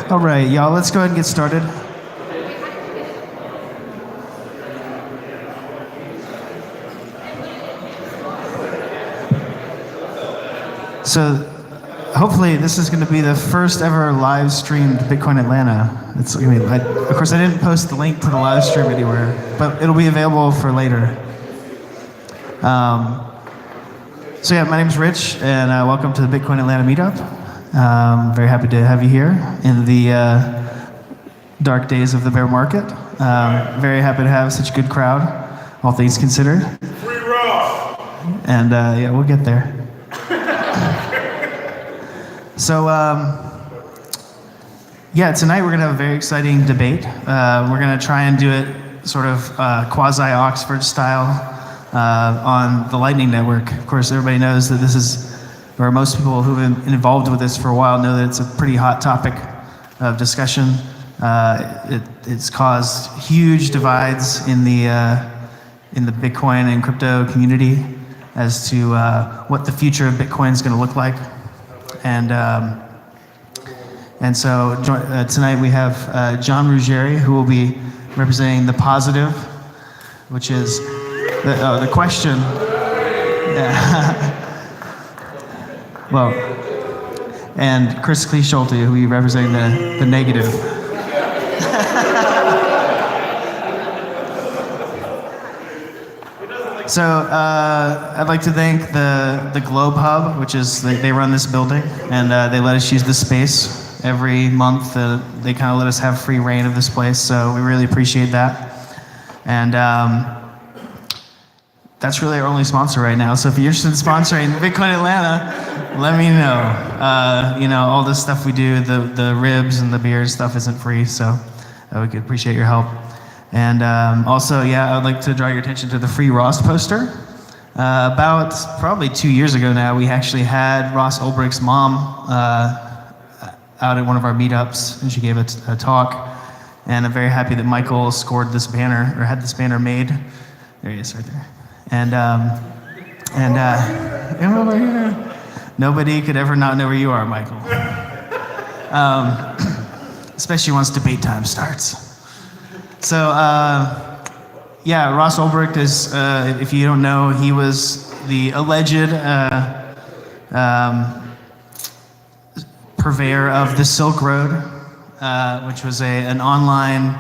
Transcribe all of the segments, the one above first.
All right, y'all, let's go ahead and get started. So hopefully this is going to be the first ever live streamed Bitcoin Atlanta. Of course, I didn't post the link to the live stream anywhere, but it'll be available for later. So yeah, my name's Rich, and welcome to the Bitcoin Atlanta meetup. Very happy to have you here in the dark days of the bear market. Very happy to have such a good crowd, all things considered. Free Ross! And yeah, we'll get there. So yeah, tonight we're gonna have a very exciting debate. We're gonna try and do it sort of quasi-Oxford style on the Lightning Network. Of course, everybody knows that this is, or most people who've been involved with this for a while know that it's a pretty hot topic of discussion. It's caused huge divides in the Bitcoin and crypto community as to what the future of Bitcoin is going to look like. And so tonight we have John Ruggieri, who will be representing the positive, which is the question. Yeah. Well, and Chris Clee-Schulte, who will be representing the negative. So I'd like to thank the Globe Hub, which is, they run this building, and they let us use this space every month. They kind of let us have free reign of this place, so we really appreciate that. And that's really our only sponsor right now, so if you're interested in sponsoring Bitcoin Atlanta, let me know. You know, all this stuff we do, the ribs and the beer stuff isn't free, so we could appreciate your help. And also, yeah, I'd like to draw your attention to the Free Ross poster. About probably 2 years ago now, we actually had Ross Ulbricht's mom out at one of our meetups, and she gave a talk. And I'm very happy that Michael scored this banner, or had this banner made. There he is, right there. And over here. Nobody could ever not know where you are, Michael. Especially once debate time starts. So, yeah, Ross Ulbricht is, if you don't know, he was the alleged purveyor of the Silk Road, which was an online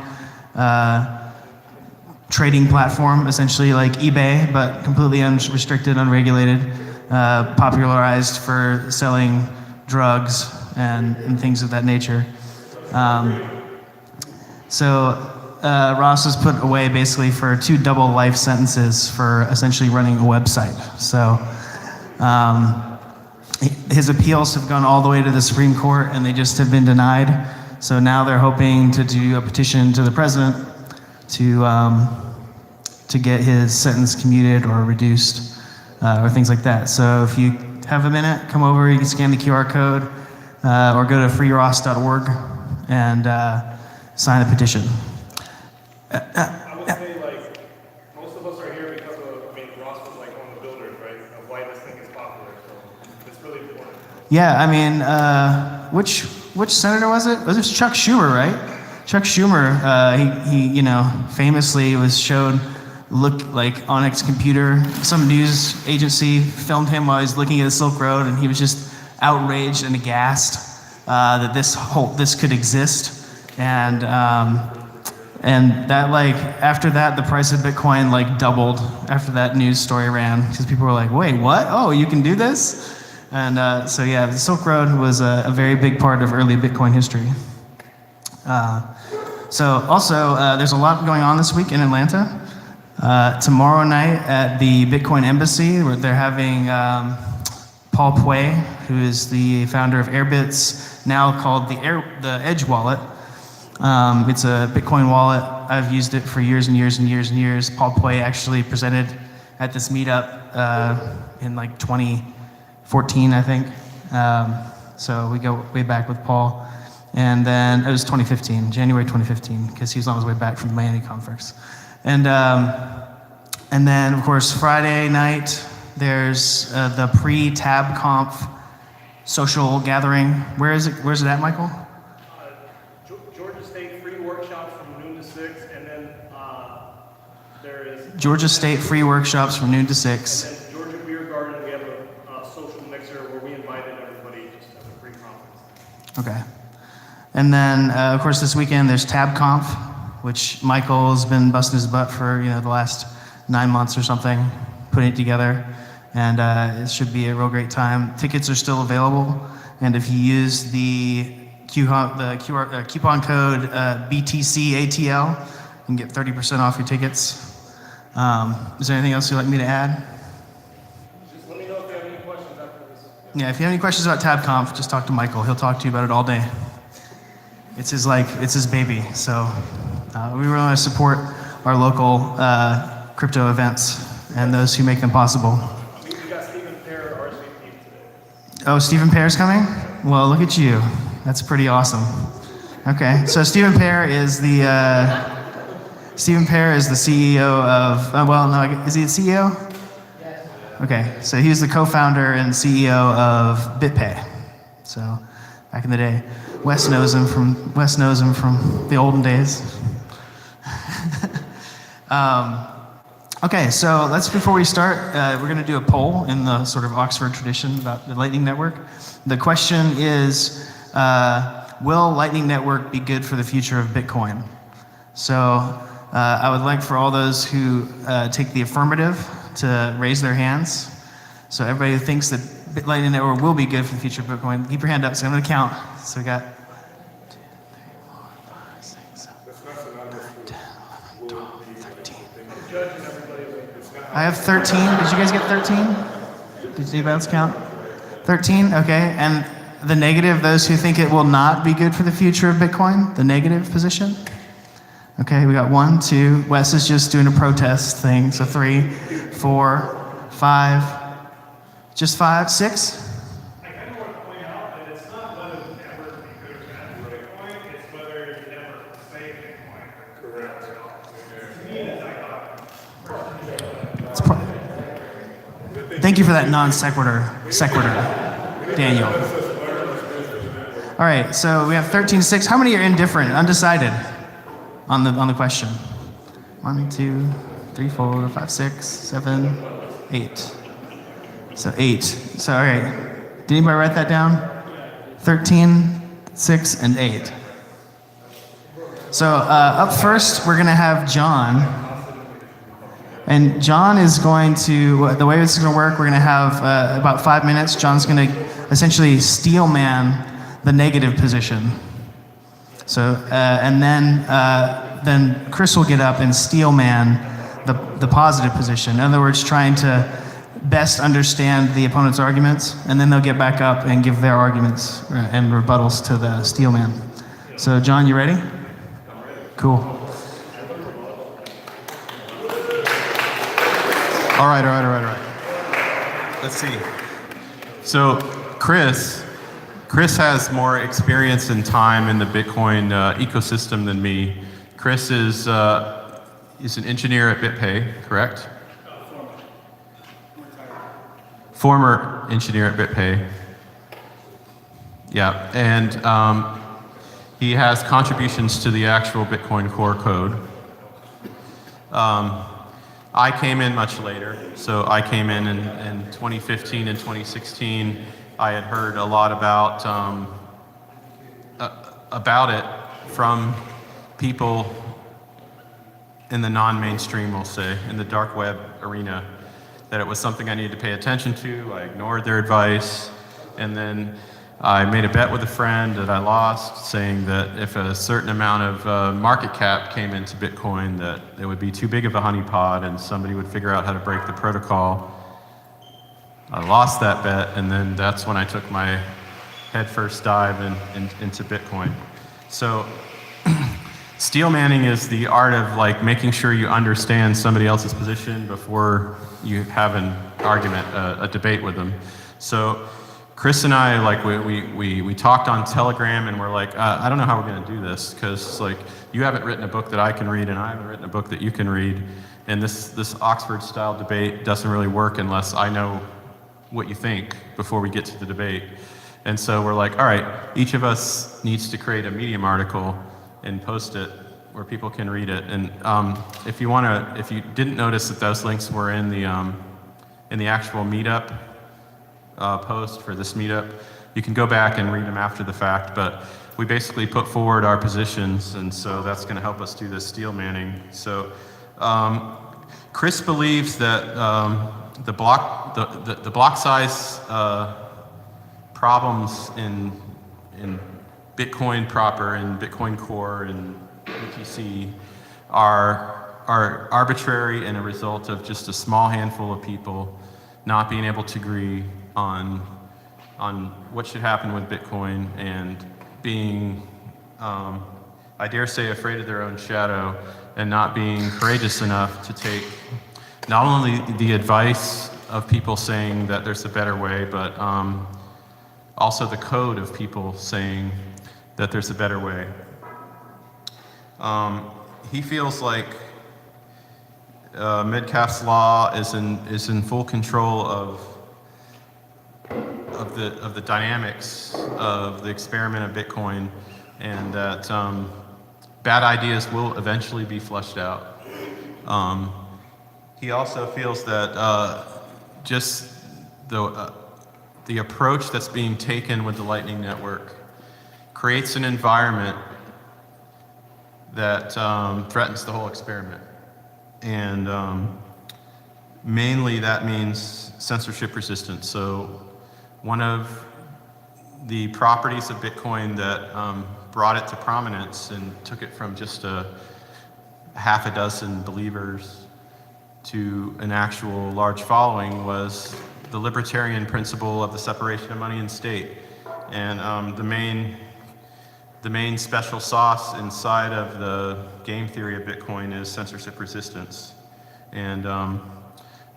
trading platform, essentially like eBay, but completely unrestricted, unregulated, popularized for selling drugs and things of that nature. Ross was put away basically for 2 double life sentences for essentially running a website. So his appeals have gone all the way to the Supreme Court, and they just have been denied. So now they're hoping to do a petition to the president to get his sentence commuted or reduced or things like that. So if you have a minute, come over, you can scan the QR code or go to freeross.org and sign the petition. I would say, like, most of us are here because of, Ross was like one of the builders, right, of why this thing is popular, so it's really important. Yeah, I mean, which senator was it? Was it Chuck Schumer, right? Chuck Schumer, he famously was shown like on his computer. Some news agency filmed him while he was looking at the Silk Road, and he was just outraged and aghast that this could exist, and that, like, after that, the price of Bitcoin like doubled after that news story ran, because people were like, wait, what? Oh, you can do this? And so yeah, the Silk Road was a very big part of early Bitcoin history. So also, there's a lot going on this week in Atlanta. Tomorrow night at the Bitcoin Embassy, where they're having Paul Puey, who is the founder of Airbitz, now called the Edge Wallet. It's a Bitcoin wallet. I've used it for years and years and years and years. Paul Puey actually presented at this meetup in like 2014, I think. So we go way back with Paul. And then it was 2015, January 2015, because he was on his way back from the Miami conference. And then, of course, Friday night, there's the pre-TabConf social gathering. Where's it at, Michael? Georgia State free workshops from noon to 6. And then Georgia Beer Garden, we have a social mixer where we invited everybody just as a free conference. Okay. And then, of course, this weekend there's TabConf, which Michael's been busting his butt for the last 9 months or something, putting it together. And it should be a real great time. Tickets are still available. And if you use the coupon code BTCATL, you can get 30% off your tickets. Is there anything else you'd like me to add? Just let me know if you have any questions after this. Yeah, if you have any questions about TabConf, just talk to Michael. He'll talk to you about it all day. It's his baby. So we really want to support our local crypto events and those who make them possible. We got Stephen Pear, RSVP today. Oh, Stephen Pear's coming? Well, look at you. That's pretty awesome. Okay, so Stephen Pear is the CEO of. Is he the CEO? Yes. Okay, so he's the co-founder and CEO of BitPay. So back in the day, Wes knows him from the olden days. Okay, so before we start, we're going to do a poll in the sort of Oxford tradition about the Lightning Network. The question is, will Lightning Network be good for the future of Bitcoin? So I would like for all those who take the affirmative to raise their hands. So everybody who thinks that Lightning Network will be good for the future of Bitcoin, keep your hand up. So I'm going to count. So we got 2, 3, 4, 5, 6, 7, 8, 9, 10, 11, 12, 13. I have 13. Did you guys get 13? Did anybody else count? 13? Okay. And the negative, those who think it will not be good for the future of Bitcoin, the negative position? Okay, we got 1, 2. Wes is just doing a protest thing. So 3, 4, 5. Just 5, 6? I kind of want to point out that it's not whether the network will be good or bad for Bitcoin, it's whether the network will save Bitcoin. Correct. To me, that's Thank you for that non sequitur, Daniel. All right, so we have 13-6. How many are indifferent, undecided on the question? 1, 2, 3, 4, 5, 6, 7, 8. So 8. So all right, did anybody write that down? 13, 6, and 8. So up first, we're gonna have John. And John is going to, the way this is going to work, we're going to have about 5 minutes. John's going to essentially steel man the negative position. So, and then Chris will get up and steel man the positive position. In other words, trying to best understand the opponent's arguments, and then they'll get back up and give their arguments and rebuttals to the steel man. So, John, you ready? Cool. All right. Let's see. So Chris has more experience and time in the Bitcoin ecosystem than me. Chris is an engineer at BitPay, correct? Former engineer at BitPay. Yeah, and he has contributions to the actual Bitcoin core code. I came in much later, so I came in 2015 and 2016. I had heard a lot about it from people in the non-mainstream, we'll say, in the dark web arena, that it was something I needed to pay attention to. I ignored their advice, and then I made a bet with a friend that I lost, saying that if a certain amount of market cap came into Bitcoin, that it would be too big of a honeypot and somebody would figure out how to break the protocol. I lost that bet, and then that's when I took my headfirst dive into Bitcoin. So steel manning is the art of making sure you understand somebody else's position before you have an argument, a debate with them. So Chris and I, we talked on Telegram, and we're like, I don't know how we're going to do this, because you haven't written a book that I can read, and I haven't written a book that you can read, and this Oxford-style debate doesn't really work unless I know what you think before we get to the debate. And so we're like, all right, each of us needs to create a Medium article and post it where people can read it. And if you didn't notice that those links were in the actual meetup post for this meetup, you can go back and read them after the fact. But we basically put forward our positions, and so that's going to help us do this steel manning. So Chris believes that the block size problems in Bitcoin proper and Bitcoin Core and BTC are arbitrary and a result of just a small handful of people not being able to agree on what should happen with Bitcoin and being, I dare say, afraid of their own shadow and not being courageous enough to take not only the advice of people saying that there's a better way, but also the code of people saying that there's a better way. He feels like Metcalfe's law is in full control of the dynamics of the experiment of Bitcoin, and that bad ideas will eventually be flushed out. He also feels that just the approach that's being taken with the Lightning Network creates an environment that threatens the whole experiment. And mainly that means censorship resistance. So one of the properties of Bitcoin that brought it to prominence and took it from just a half a dozen believers to an actual large following was the libertarian principle of the separation of money and state. And the main special sauce inside of the game theory of Bitcoin is censorship resistance. And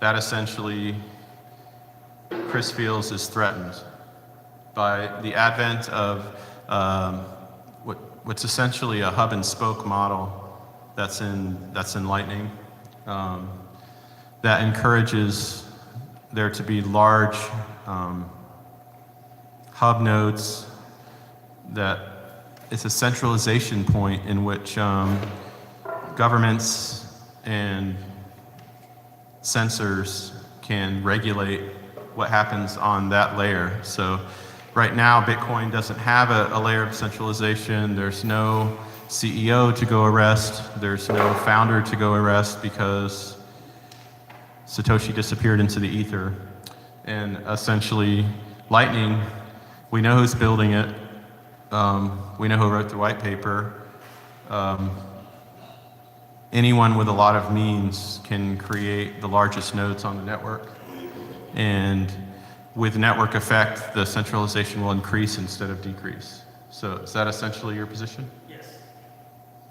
that essentially, Chris feels, is threatened by the advent of what's essentially a hub and spoke model that's in Lightning, that encourages there to be large hub nodes that is a centralization point in which governments and censors can regulate what happens on that layer. So right now, Bitcoin doesn't have a layer of centralization. There's no CEO to go arrest. There's no founder to go arrest because Satoshi disappeared into the ether. And essentially, Lightning, we know who's building it. We know who wrote the white paper. Anyone with a lot of means can create the largest nodes on the network. And with network effect, the centralization will increase instead of decrease. So is that essentially your position? Yes.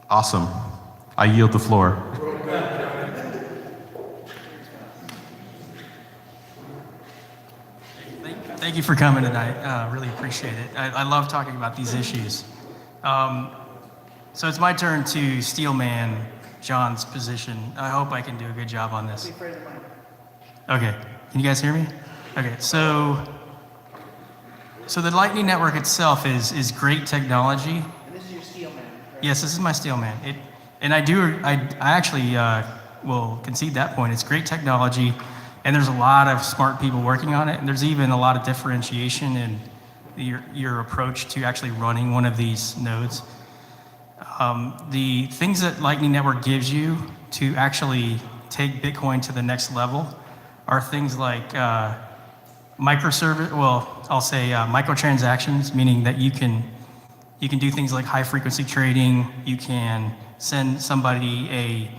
Awesome. I yield the floor. Thank you for coming tonight. Really appreciate it. I love talking about these issues. So it's my turn to steelman John's position. I hope I can do a good job on this. Okay, can you guys hear me? Okay, so the Lightning Network itself is great technology. And this is your steelman, right? Yes, this is my steelman. I actually will concede that point. It's great technology, and there's a lot of smart people working on it, and there's even a lot of differentiation in your approach to actually running one of these nodes. The things that Lightning Network gives you to actually take Bitcoin to the next level are things like microtransactions, meaning that you can do things like high frequency trading. You can send somebody a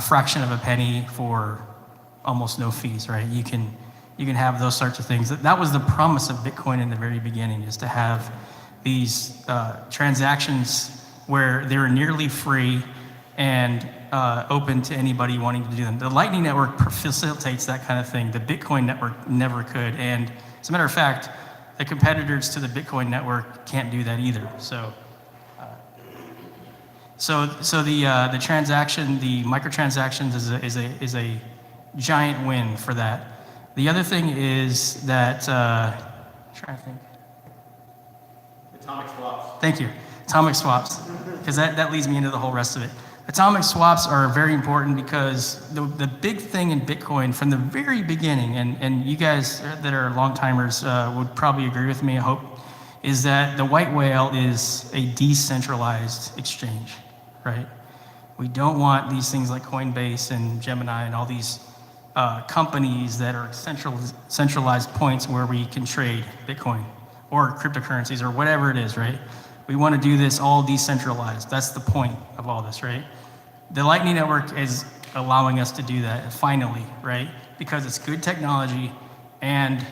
fraction of a penny for almost no fees, right? You can have those sorts of things. That was the promise of Bitcoin in the very beginning, is to have these transactions where they were nearly free and open to anybody wanting to do them. The Lightning Network facilitates that kind of thing. The Bitcoin network never could. And as a matter of fact, the competitors to the Bitcoin network can't do that either. So the transaction, the microtransactions is a giant win for that. The other thing is that, I'm trying to think. Atomic swaps. Thank you. Atomic swaps, because that leads me into the whole rest of it. Atomic swaps are very important because the big thing in Bitcoin from the very beginning, and you guys that are long timers would probably agree with me, I hope, is that the white whale is a decentralized exchange, right? We don't want these things like Coinbase and Gemini and all these companies that are centralized points where we can trade Bitcoin or cryptocurrencies or whatever it is, right? We want to do this all decentralized. That's the point of all this, right? The Lightning Network is allowing us to do that finally, right? Because it's good technology and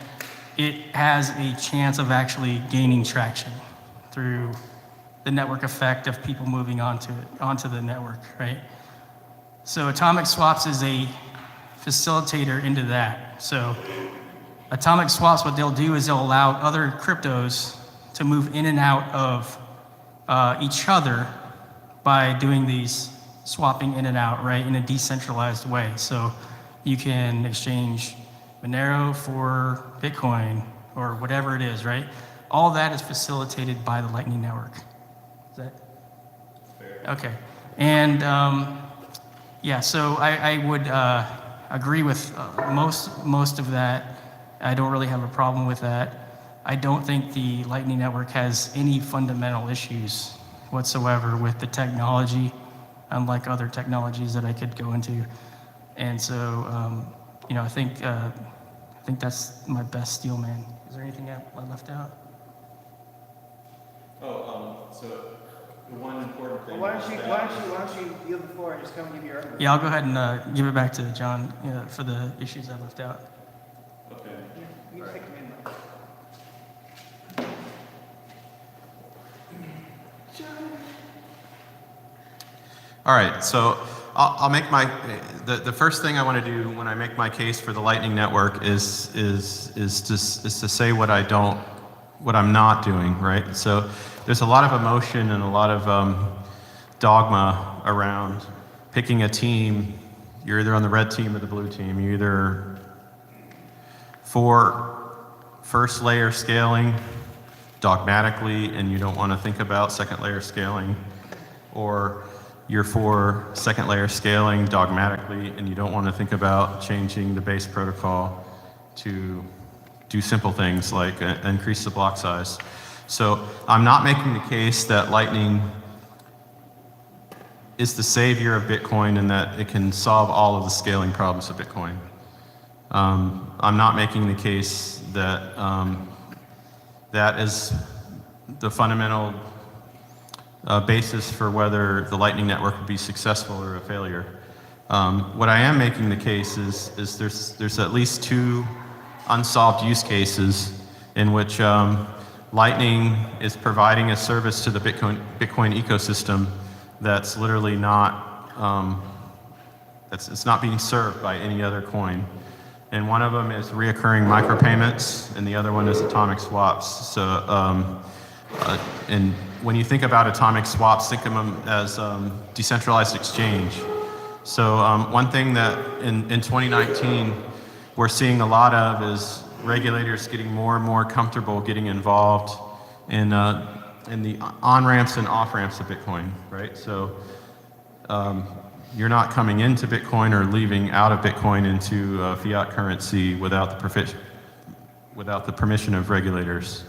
it has a chance of actually gaining traction through the network effect of people moving onto the network, right? So Atomic Swaps is a facilitator into that. So Atomic Swaps, what they'll do is they'll allow other cryptos to move in and out of each other by doing these swapping in and out, right, in a decentralized way. So you can exchange Monero for Bitcoin or whatever it is, right? All that is facilitated by the Lightning Network. Is that fair? Okay. And yeah, so I would agree with most of that. I don't really have a problem with that. I don't think the Lightning Network has any fundamental issues whatsoever with the technology, unlike other technologies that I could go into. And so, you know, I think that's my best steel man. Is there anything I left out? So the one important thing. Well, why don't you yield the floor and just come give your argument? Yeah, I'll go ahead and give it back to John for the issues I left out. Okay. You take them in. All right, so I'll make the first thing I want to do when I make my case for the Lightning Network is to say what I'm not doing, right? So there's a lot of emotion and a lot of dogma around picking a team. You're either on the red team or the blue team. You're either for first layer scaling dogmatically and you don't want to think about second layer scaling, or you're for second layer scaling dogmatically and you don't want to think about changing the base protocol to do simple things like increase the block size. So I'm not making the case that Lightning is the savior of Bitcoin and that it can solve all of the scaling problems of Bitcoin. I'm not making the case that that is the fundamental basis for whether the Lightning Network would be successful or a failure. What I am making the case is there's at least two unsolved use cases in which Lightning is providing a service to the Bitcoin ecosystem that's literally not it's not being served by any other coin. And one of them is reoccurring micropayments, and the other one is atomic swaps. So, and when you think about atomic swaps, think of them as decentralized exchange. So one thing that in 2019 we're seeing a lot of is regulators getting more and more comfortable getting involved in the on-ramps and off-ramps of Bitcoin, right? So you're not coming into Bitcoin or leaving out of Bitcoin into fiat currency without the permission of regulators.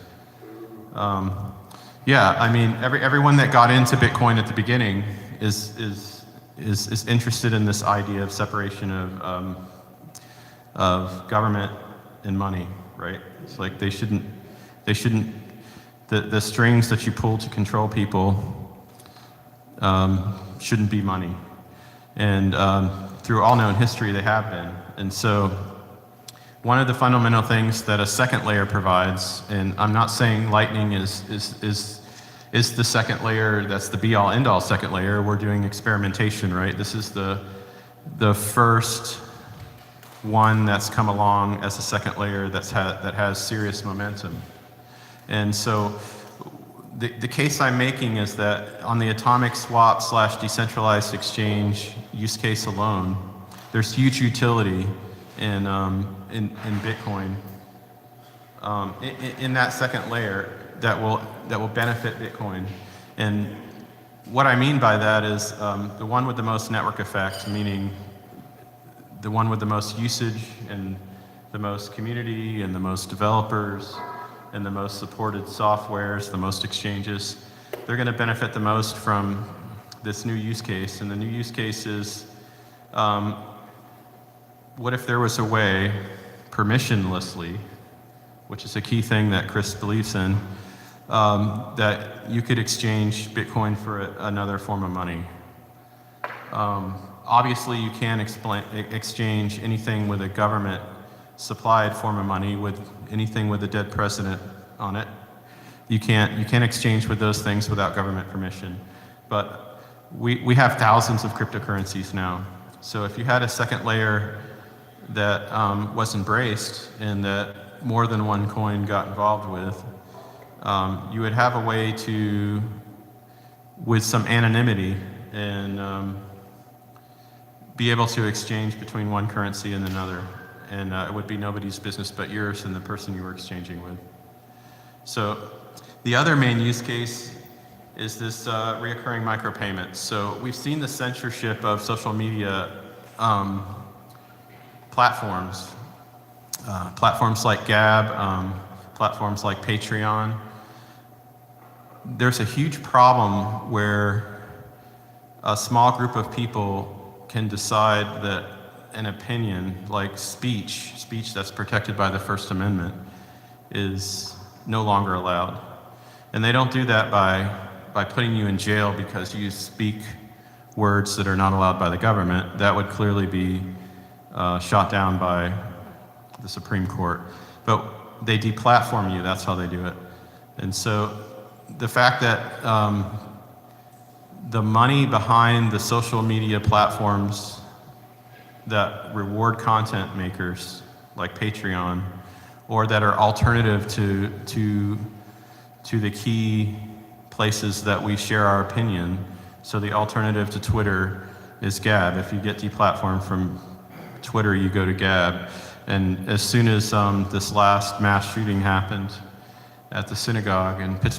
Yeah, I mean, everyone that got into Bitcoin at the beginning is interested in this idea of separation of government and money, right? It's like they shouldn't. The strings that you pull to control people shouldn't be money, and through all known history, they have been. And so, one of the fundamental things that a second layer provides, and I'm not saying Lightning is the second layer, that's the be-all, end-all second layer. We're doing experimentation, right? This is the first one that's come along as a second layer that has serious momentum. And so the case I'm making is that on the atomic swap / decentralized exchange use case alone, there's huge utility in Bitcoin in that second layer. that will benefit Bitcoin. And what I mean by that is the one with the most network effect, meaning the one with the most usage and the most community and the most developers and the most supported softwares, the most exchanges, they're going to benefit the most from this new use case. And the new use case is, what if there was a way, permissionlessly, which is a key thing that Chris believes in, that you could exchange Bitcoin for another form of money. Obviously, you can exchange anything with a government-supplied form of money, with anything with a dead president on it. You can't exchange with those things without government permission. But we have thousands of cryptocurrencies now. So if you had a second layer that was embraced and that more than one coin got involved with, you would have a way to, with some anonymity, and be able to exchange between one currency and another. And it would be nobody's business but yours and the person you were exchanging with. So the other main use case is this reoccurring micropayments. So we've seen the censorship of social media platforms. Platforms like Gab, platforms like Patreon. There's a huge problem where a small group of people can decide that an opinion, like speech that's protected by the First Amendment, is no longer allowed. And they don't do that by putting you in jail because you speak words that are not allowed by the government. That would clearly be shot down by the Supreme Court. But they deplatform you, that's how they do it. And so the fact that the money behind the social media platforms that reward content makers like Patreon, or that are alternative to the key places that we share our opinion. So the alternative to Twitter is Gab. If you get deplatformed from Twitter, you go to Gab. And as soon as this last mass shooting happened at the synagogue in Pittsburgh,